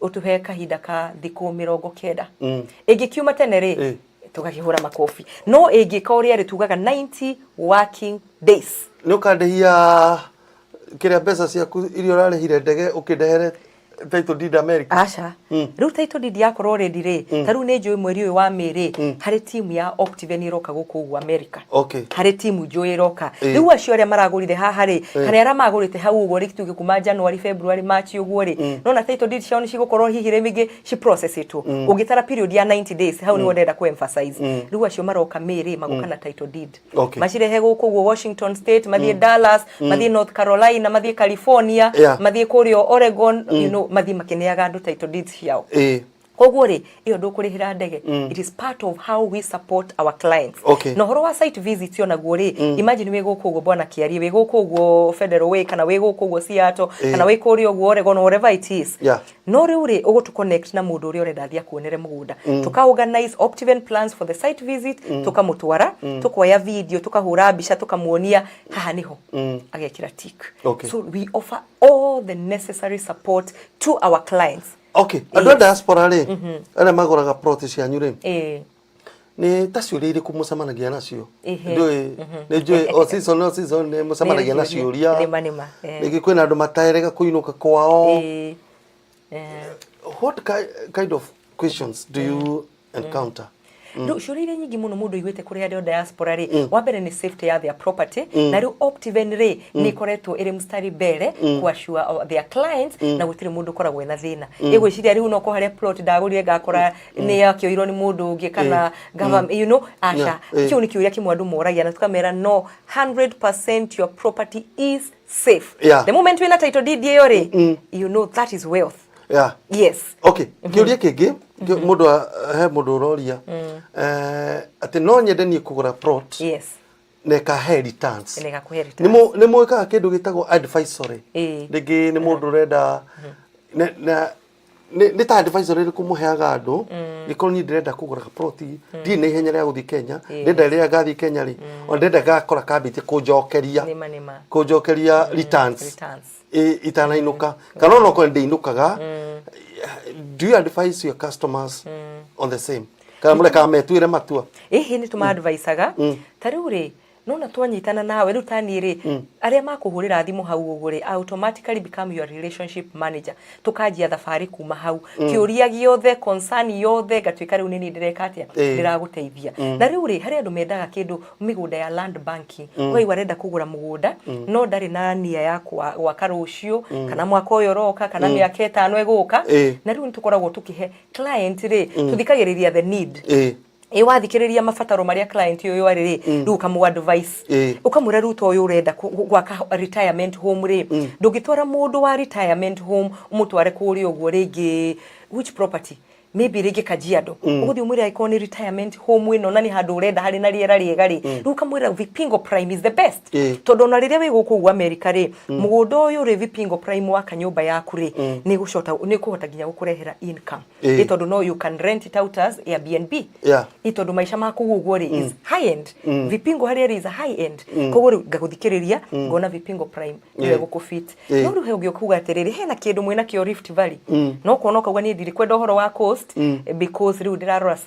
utuhe kahinda ka thiku 90 igikiuma tene ri tugakihura makofi no igikoria ri tugaga 90 working days nukandehia kiria pesa ciaku irio rarehire ndege ukindehere title deed America acha riu title deed yakoro already ri taru ne njui mweri uyu wa meri hari team ya Optiven iroka guku gu America hari team njui iroka riu acio aria maragurire haha ri kana ara magurite hau ugo rikituge kuma January February March uguo ri no na title deed ciao ni cigukorwo hihire mingi ci process itu ugitara period ya 90 days hau ni wonenda ku emphasize riu acio maroka meri magukana title deed macirehe guku gu Washington State mathie Dallas mathie North Carolina mathie California mathie kurio Oregon you know mathi makeneaga andu title deeds ciao koguo ri iyo ndukurihira ndege it is part of how we support our clients no horo wa site visit yo naguo ri imagine we gukugo bwana kiari we gukugo Federal Way kana we gukugo Seattle kana we kuri oguo Oregon whatever it is no riu ri ugutu connect na mundu uri urenda thia kuonere mugunda tuka organize Optiven plans for the site visit tukamutwara tukoya video tukahura bisha tukamuonia haha niho agekira tick so we offer all the necessary support to our clients ando diaspora ri ana magoraga plot cianyu ri ni taciuria iri kumucamanagia nacio ni njui o season ni mucamanagia na ciuria nigi kwina andu mataerega kuinuka kwao what kind of questions do you encounter no shurire nyingi muno mundu igwete kuri ya diaspora ri wa mbere ni safety ya their property na ri Optiven ri ni koretwo iri mustari bere kwa sure their clients na gutire mundu koragwo na thina igwiciria ri uno ko hare plot ndagurire gakora ni yakyo iro ni mundu ungi kana government you know asha kiu ni kiuria kimwe andu moragia na tukamera no 100% your property is safe the moment we na title deed yo ri you know that is wealth yes kiuria kingi mundu he mundu uroria ati no nyende ni kugura plot neka returns ni mweka kindu gitagwo advisory ndigi ni mundu renda na ni ta advisory ri kumuheaga andu gikoro ni ndirenda kugura plot ndi ne ihenya ria guthi Kenya ndenda ria gathi Kenya ri ndenda gakora kabiti kunjokeria returns itanainuka kana no kwende inukaga do you advise your customers on the same kana muleka metuire matua ni tuma advisaga taruri nona twanyitana nawe riu tanire aria makuhurira thimu hau ugure automatically become your relationship manager tukajia thafari kuma hau kiuria giothe concern yothe gatwika riu nini ndirekatia ndiraguteithia na riu ri hari andu mendaga kindu migunda ya land banking wai warenda kugura mugunda no ndari na nia yakwa gwaka rucio kana mwaka uyu roka kana miaka 5 eguka na riu nitukoragwo tukihe client ri tuthikagiriria the need wathikiriria mabataro maria client uyu ari ri ruka mu advice ukamura ruto uyu urenda gwaka retirement home ri ndugitwara mundu wa retirement home umutware kuri uguo ringi which property maybe rege Kajiado uguthi umwira iko ni retirement home ino na ni handu urenda hari na riera riega ri riu kamwira Vipingo Prime is the best tondu na riria wi guku America ri mugunda uyu ri Vipingo Prime wa kanyumba yaku ri ni gucota ni kuhota ginya gukurehera income tondu no you can rent it out as Airbnb tondu maisha maku gugu ri is high end Vipingo hari is a high end koguo ngaguthikiriria ngona Vipingo Prime ni gukufit no ru hegio kuga atiriri hena kindu mwina kio Rift Valley no kuona kagwa ni ndiri kwenda horo wa coast because riu ndirarora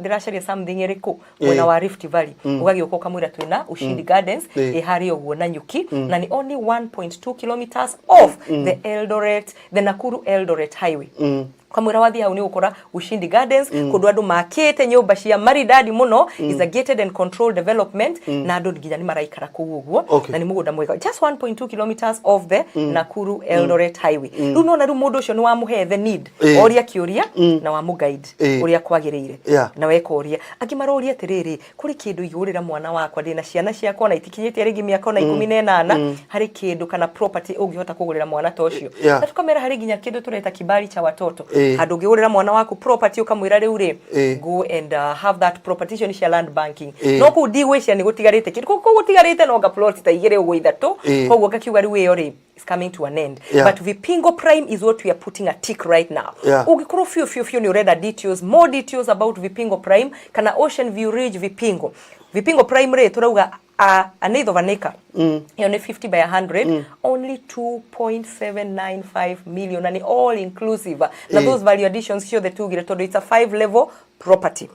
ndiracaria something iriku mwena wa Rift Valley ugagioka kamwira twina Ushindi Gardens ihari oguo na nyuki na ni only 1.2 kilometers off the Nakuru Eldoret highway kamwira wathi hau ni ukora Ushindi Gardens kundu andu makete nyumba cia maridadi muno is a gated and controlled development na andu nginya ni maraikara kugu guo na ni mugunda mwega just 1.2 kilometers of the Nakuru Eldoret highway riu nona riu mundu ucio ni wa muhe the need oria kiuria na wa muguide uria kwagiriire na weka oria agimaroria atiriri kuri kindu igurira mwana wakwa ndina ciana ciakwa na itikinyitie rigi miaka na 18 hari kindu kana property ungihota kugurira mwana tocio na tukamera hari ginya kindu tureta kibali cha watoto handu ngigurira mwana waku property ukamwira riu ri go and have that property cio ni cia land banking no ku digwecia ni gutigarite kindu ku gutigarite no ga plot ta igire ugo ithatu koguo gakiuga riu iyo ri is coming to an end but Vipingo Prime is what we are putting a tick right now ugikoro few ni ureda details more details about Vipingo Prime kana Ocean View Ridge Vipingo Prime re turauga a need of an acre you know 50 by 100 only 2.795 million and all inclusive na those value additions show the two gire todo it's a 5 level property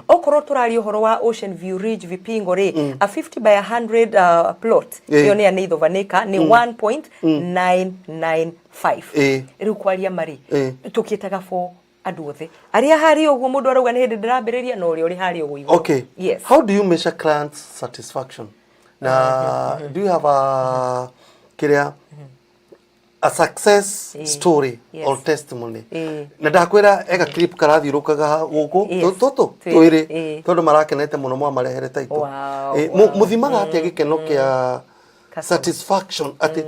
okoro turari horo wa Ocean View Ridge Vipingo re a 50 by 100 plot you know a need of an acre ni 1.995 riu kwaria mari tukitaga for aduothe aria hari oguo mundu arauga ni hindi ndirambiriria no uri hari oguo iguru yes how do you measure client satisfaction na do you have a success story or testimony na ndakwira ega clip karathirukaga guku toto twiri tondu marakenete muno mwa marehere taito muthimaga atia gikeno kia satisfaction ati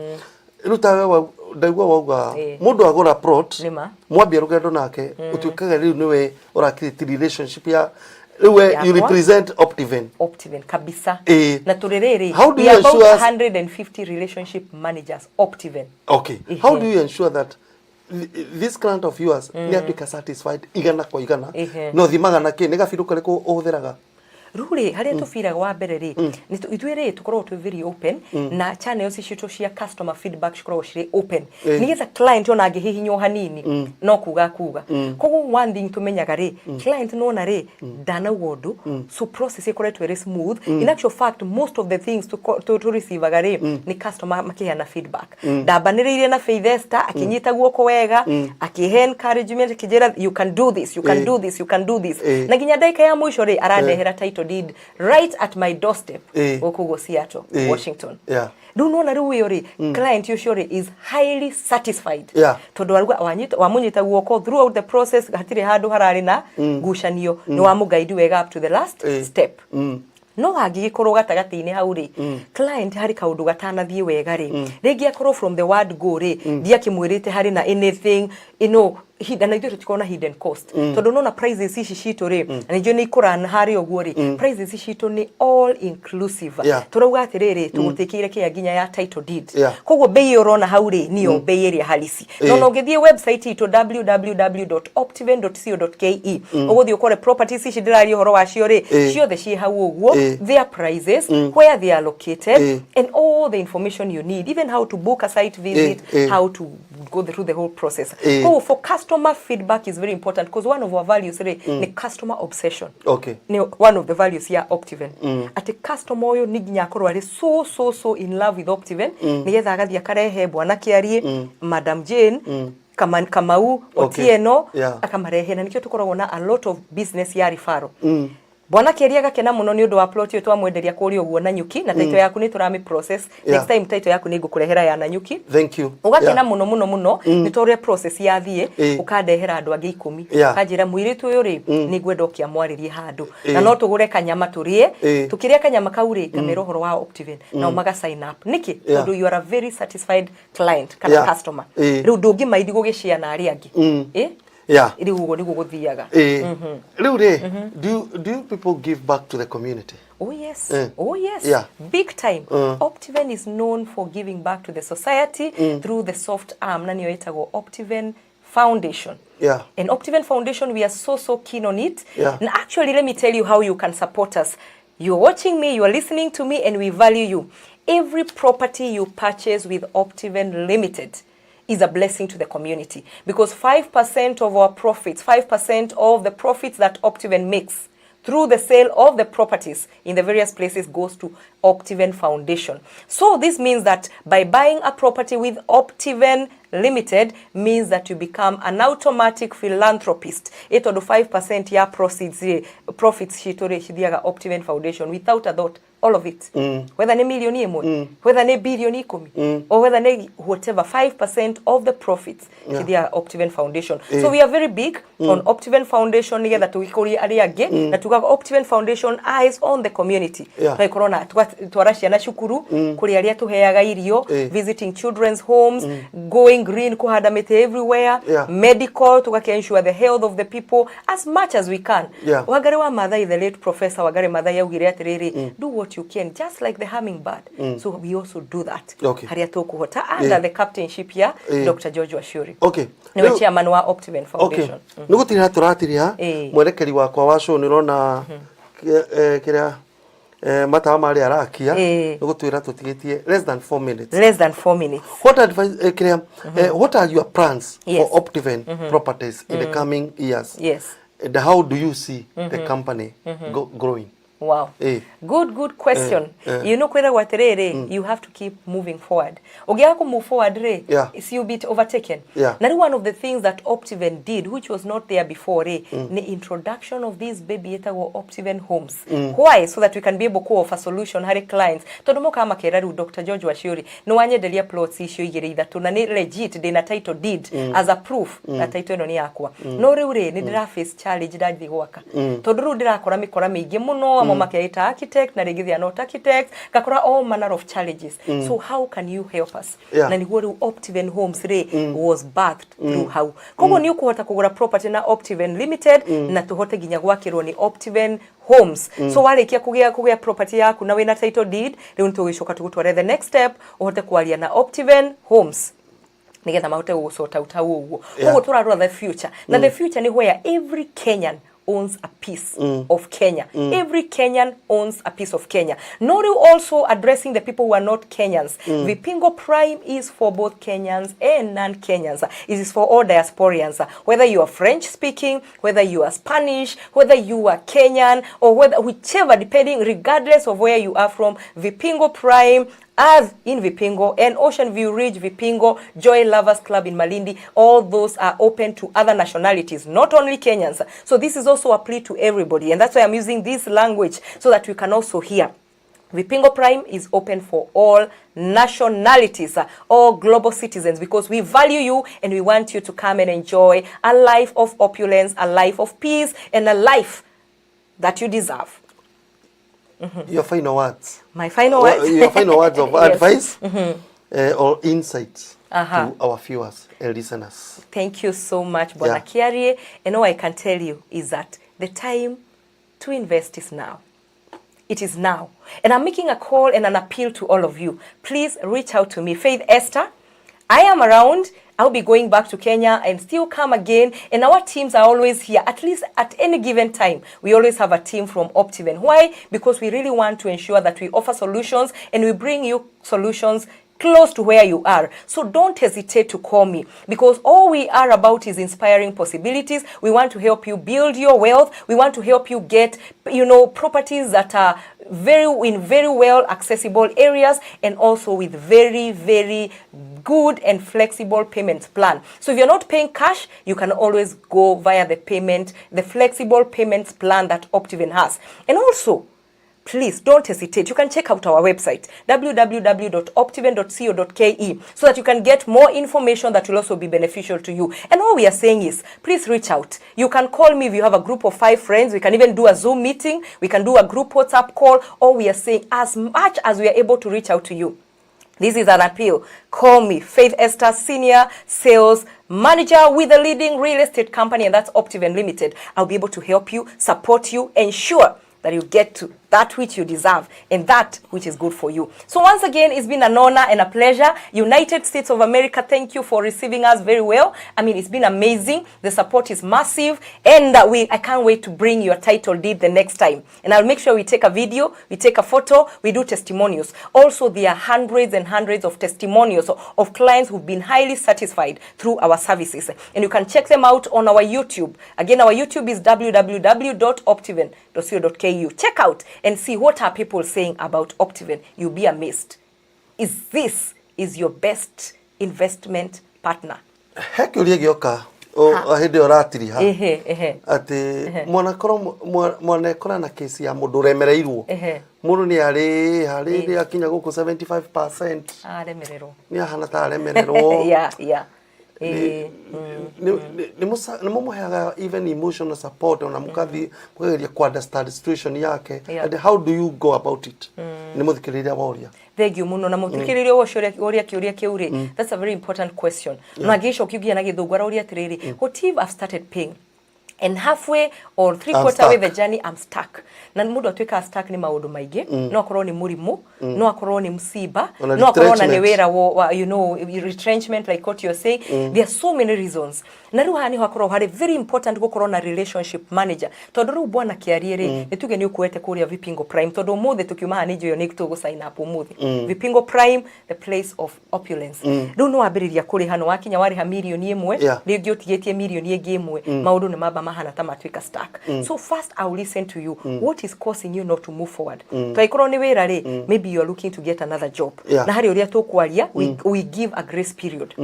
rutawe ndaigua wauga mundu agura plot mwambia rugendo nake utuikaga riu niwe urakiriti relationship ya riwe you represent Optiven kabisa na turerere how do you ensure 150 relationship managers Optiven how do you ensure that this client of yours ni atuika satisfied igana kwa igana no thimaga nake ni gabiruka riku uhuthiraga ruri haria tufiraga wa mbere ri ni itwire tukorwo tu very open na channels citu cia customer feedback cikorwo ciri open nigetha client ona angihihinywo hanini no kuga koguo one thing tumenyaga ri client no na ri dana wondu so process ikoretwo very smooth in actual fact most of the things to receive agari ni customer makiheana feedback ndambaniriire na Faith Esther akinyita guoko wega akihe encouragement akijera you can do this na ginya ndaika ya mwisho ri arandehera title did right at my doorstep okugo Seattle Washington do no na ruwe client usually is highly satisfied tondu wamunyita guoko throughout the process hatire handu harari na ngucanio ni wamuguide wega up to the last step no hagigikorwo gatagati-ini hau ri client hari kaundu gatanathie wega ri rigi akorwo from the word go ri ndiakimwirite hari na anything hidden na ithuĩ tutikona hidden cost tondu nona prices ici citũ ri na nĩnjũĩ nĩ ikurana harĩ ũguo ri prices citũ nĩ all inclusive turauga atĩrĩrĩ tũgũtĩkĩire kĩa nginya ya title deed koguo bei ũrona hau ri niyo bei ĩrĩa halisi no ũngĩthiĩ website itũ www.optiven.co.ke ũgũthiĩ ũkore properties ici ndĩraria ũhoro wacio ri ciothe ciĩ hau ũguo their prices where they are located and all the information you need even how to book a site visit how to go through the whole process for customer feedback is very important because one of our values is customer obsession. One of the values here Optiven. At a customer oyo ni ginya akorwo ari so in love with Optiven. Nigetha agathia karehe bwana kiarie Madam Jane Kamau Otieno akamarehe na nikio tukoragwo na a lot of business ya referral. Bwana Keria gakena muno ni undu wa plot yo twamwenderia kuri uguo na nyuki na title yaku ni turami process next time title yaku ni ngukurehera ya na nyuki thank you ugakena muno ni tore process ya thie ukandehera andu angi 10 kanjira mwiritu uyu ri ni ngwenda ukia mwaririe handu na no tugure kanyama turie tukiria kanyama kauri kamero horo wa Optiven na umaga sign up niki tondu you are a very satisfied client kana customer riu ndungi maidi gugishia na ari angi Yeah. Riu nigu guthiaga. Riu do you people give back to the community? Oh yes. Oh yes. Yeah. Big time. Optiven is known for giving back to the society through the soft arm. Nani yoitago Optiven Foundation. Yeah. And Optiven Foundation, we are so keen on it. Yeah. And actually, let me tell you how you can support us. You're watching me, you're listening to me, and we value you. Every property you purchase with Optiven Limited is a blessing to the community, because 5% of our profits, 5% of the profits that Optiven makes through the sale of the properties in the various places goes to Optiven Foundation. So this means that by buying a property with Optiven Limited means that you become an automatic philanthropist. Ito do 5% ya profits shitore shidiaga Optiven Foundation without a thought. All of it. Whether ne million imo, whether ne billion ikomi, or whether ne whatever, 5% of the profits shidia Optiven Foundation. So we are very big on Optiven Foundation niga that we call ariage that tukaga Optiven Foundation eyes on the community. Like corona twarashia na shukuru kuri aria tuheaga irio, visiting children's homes, going green kuhada mete everywhere, medical to ensure the health of the people as much as we can. Wagare wa madai, the late professor wagare madai yaugire atiriri, do what you can, just like the hummingbird. So we also do that. Haria toku hota under the captainship here, Dr. George Washuri. Okay. Niwe chairman wa Optiven Foundation. Nugutira turatiria mwerekeri wakwa wa show nirona kiria matawa mari arakia nugutwira tutigitie less than 4 minutes. Less than 4 minutes. What advice what are your plans for Optiven properties in the coming years? Yes. And how do you see the company growing? Wow. Good question. You know kwera waterere, you have to keep moving forward. Ogia ku move forward re, is you bit overtaken. Now one of the things that Optiven did, which was not there before, the introduction of these baby etago Optiven homes. Why? So that we can be able to offer solution hari clients. Todomo kama keraru Dr. George Washuri, no wanye delia plots issue igere that tunani legit de na title deed as a proof that title no ni akwa. No reure ni dira face challenge dadi waka. Toduru dira kora mikora meige muno mama keita architect na regithia not architect kakora all manner of challenges. So how can you help us? Na ni wori Optiven Homes re was birthed through how. Kogo ni ukuhota kugura property na Optiven Limited na tuhote ginya gwakirwo ni Optiven Homes. So wale kia kugia property yaku na wena title deed leo ntugishoka tugutware the next step uhote kwalia na Optiven Homes. Nigetha mahote gusota utawo ugo. Kogo turarura the future. Na the future ni where every Kenyan owns a piece of Kenya. Every Kenyan owns a piece of Kenya. Noru also addressing the people who are not Kenyans. Vipingo Prime is for both Kenyans and non-Kenyans. It is for all diasporians. Whether you are French speaking, whether you are Spanish, whether you are Kenyan, or whether whichever, depending, regardless of where you are from, Vipingo Prime as in Vipingo and Ocean View Ridge, Vipingo, Joy Lovers Club in Malindi, all those are open to other nationalities, not only Kenyans. So this is also a plea to everybody, and that's why I'm using this language so that we can also hear. Vipingo Prime is open for all nationalities, all global citizens, because we value you and we want you to come and enjoy a life of opulence, a life of peace, and a life that you deserve. Your final words. My final words. Your final words of advice or insights to our viewers and listeners. Thank you so much, Bona Kiarie. And all I can tell you is that the time to invest is now. It is now. And I'm making a call and an appeal to all of you. Please reach out to me. Faith Esther, I am around. I'll be going back to Kenya and still come again. And our teams are always here. At least at any given time, we always have a team from Optiven. Why? Because we really want to ensure that we offer solutions and we bring you solutions close to where you are. So don't hesitate to call me, because all we are about is inspiring possibilities. We want to help you build your wealth. We want to help you get, properties that are very well accessible areas, and also with very, very good and flexible payment plan. So if you're not paying cash, you can always go via the flexible payments plan that Optiven has. And also, please don't hesitate. You can check out our website, www.optiven.co.ke, so that you can get more information that will also be beneficial to you. And all we are saying is, please reach out. You can call me if you have a group of 5 friends. We can even do a Zoom meeting. We can do a group WhatsApp call. All we are saying, as much as we are able to reach out to you, This is an appeal. Call me, Faith Esther, Senior Sales Manager with a leading real estate company, and that's Optiven Limited. I'll be able to help you, support you, ensure that you get to that which you deserve and that which is good for you. So once again, it's been an honor and a pleasure. United States of America, thank you for receiving us very well. I mean, it's been amazing. The support is massive, and I can't wait to bring your title deed the next time. And I'll make sure we take a video, we take a photo, we do testimonials. Also, there are hundreds and hundreds of testimonials of clients who've been highly satisfied through our services. And you can check them out on our YouTube. Again, our YouTube is www.optiven.co.ku. Check out and see what are people saying about Optiven. You'll be amazed. This is your best investment partner. Heki uria gioka o hindi oratiri ha ati mwana kora na kesi ya mundu remereirwo mundu ni ari akinya guku 75% aremererwo ni ahana ta aremererwo yeah ni mumuheaga even emotional support ona mukathi kugeria ku understand situation yake and how do you go about it ni muthikiriria woria Thank you muno na muthikiriria woria kiuria kiuri. That's a very important question. Nagisho kiugia na githungura uria tiriri what if I've started paying and halfway or 3/4 way the journey I'm stuck. Na mundu atwika stuck ni maundu maingi no akorwo ni murimu no akorwo ni msiba no akorwo na ni wira you know retrenchment like what you're saying. There are so many reasons. Na riu hani hakorwo hari very important gukorwo na relationship manager tondu riu bwana kiariere nituge ni ukuete kuria Vipingo Prime tondu muthe tukiuma hani jo ni tugo sign up muthe Vipingo Prime the place of opulence. Riu no ambiriria kuri hano wakinya wari ha milioni imwe ringi utigetie milioni ingi imwe maundu ni maba mahana ta matwika stuck. So first I will listen to you. What is causing you not to move forward? Twaikoro ni wira ri maybe you are looking to get another job. Na hari uria tukwaria we give a grace period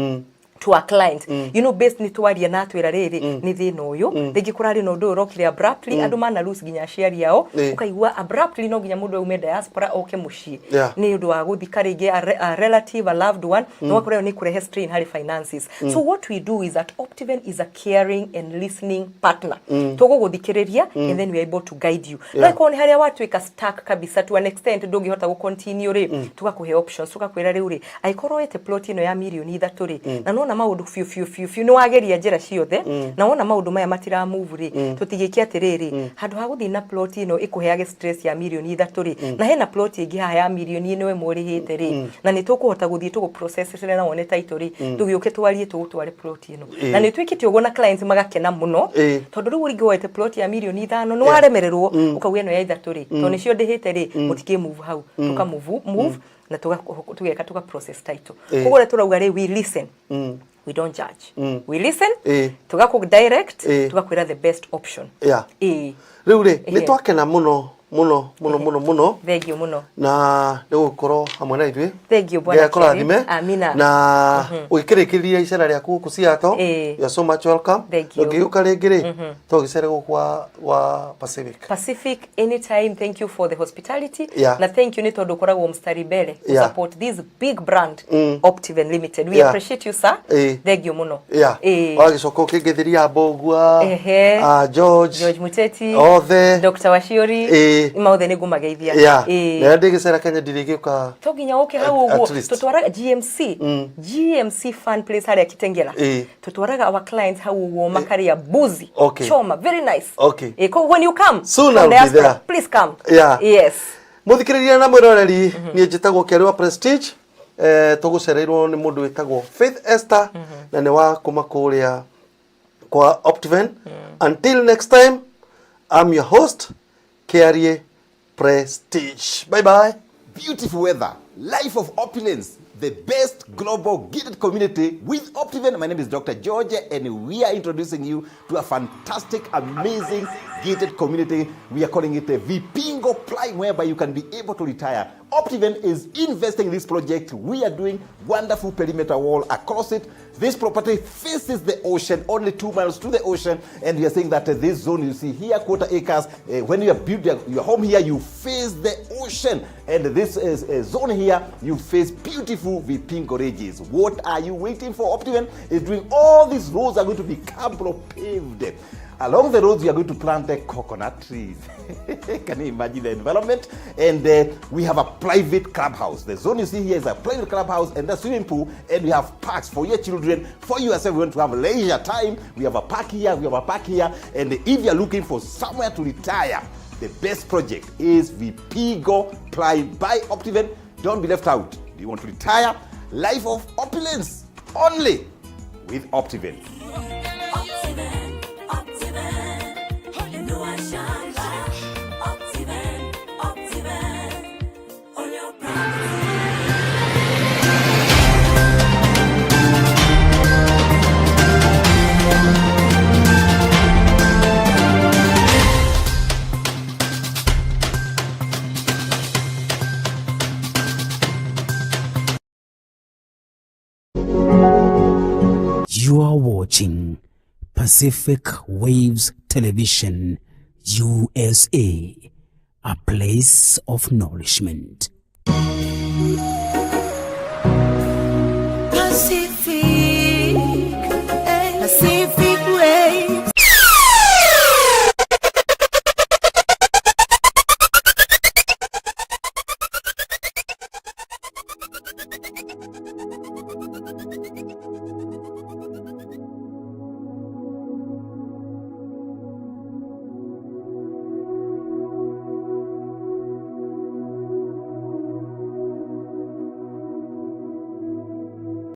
to our client. You know, based ni twaria na twira riri ni thina uyu rigi kurari no ndo rokire abruptly andu mana lose ginya share yao ukaigua abruptly no ginya mundu ume diaspora oke mushie ni undu wa guthika rigi a relative a loved one no wakoreo ni kurehe strain hari finances. So what we do is that Optiven is a caring and listening partner. Togo guthikiriria and then we are able to guide you. Like on hari watu ika stuck kabisa to an extent dogi hota go continue ri tugakuhe options tugakwira ri uri aikoro ete plot ino ya milioni 3 ri na no na maundu fiu no ageria njira ciothe na wona maundu maya matira move ri tutigikia atiriri handu ha guthi na plot ino ikuheage stress ya milioni 3 ri na hena plot ingi ha ya milioni ino we murihite ri na ni tukuhota guthi tugu process ri na wone title ri tugiuke twarie tugutware plot ino na ni twikite ugo na clients magakena muno tondu ri uri goete plot ya milioni 5 no waremererwo ukauye no ya 3 ri to ni cio ndihite ri mutike move hau tuka move na tugeka tuka process title kugora turauga ri we listen we don't judge we listen tugaku direct tugakwira the best option riu ri ni twakena muno thank you muno na nigukorwo hamwe na ithui thank you bwana kurathime amina na ukirikiria icera riaku kuciato you are so much welcome ugiuka ringiri tugicere gukwa wa Pacific anytime. Thank you for the hospitality na thank you ni tondu koragwo mstari mbele to support this big brand Optiven Limited. We appreciate you sir. Thank you muno wagicoko kingithiria mbogua George Muteti othe Dr. Washiori mauthe ni gumageithia na ndigicera Kenya ndirigika toginya oke hau uguo tutwaraga GMC fan place hari akitengera tutwaraga our clients hau uguo makaria buzi choma very nice when you come soon I'll be there. Please come yes muthikiriria na mwiroreri ni njitagwo Kiariwa Prestige tugucereirwo ni mundu witagwo Faith Esther na ni wa kuma kuria kwa Optiven. Until next time, I'm your host Kiariwa Prestige. Bye bye. Beautiful weather, life of opulence, the best global gated community with Optiven. My name is Dr. George and we are introducing you to a fantastic, amazing gated community. We are calling it a Vipingo Prime, whereby you can be able to retire. Optiven is investing in this project. We are doing wonderful perimeter wall across it. This property faces the ocean, only 2 miles to the ocean, and we are saying that this zone you see here, 1/4 acres, when you build your home here, you face the ocean, and this is a zone here, you face beautiful Vipingo ridges. What are you waiting for? Optiven is doing all these roads are going to be carbon paved. Along the roads, we are going to plant the coconut trees. Can you imagine the environment? And we have a private clubhouse. The zone you see here is a private clubhouse and a swimming pool. And we have parks for your children, for yourself. We want to have leisure time. We have a park here, we have a park here. And if you're looking for somewhere to retire, the best project is Vipigo Prime by Optiven. Don't be left out. Do you want to retire? Life of opulence only with Optiven. You are watching Pacific Waves Television USA, a place of nourishment.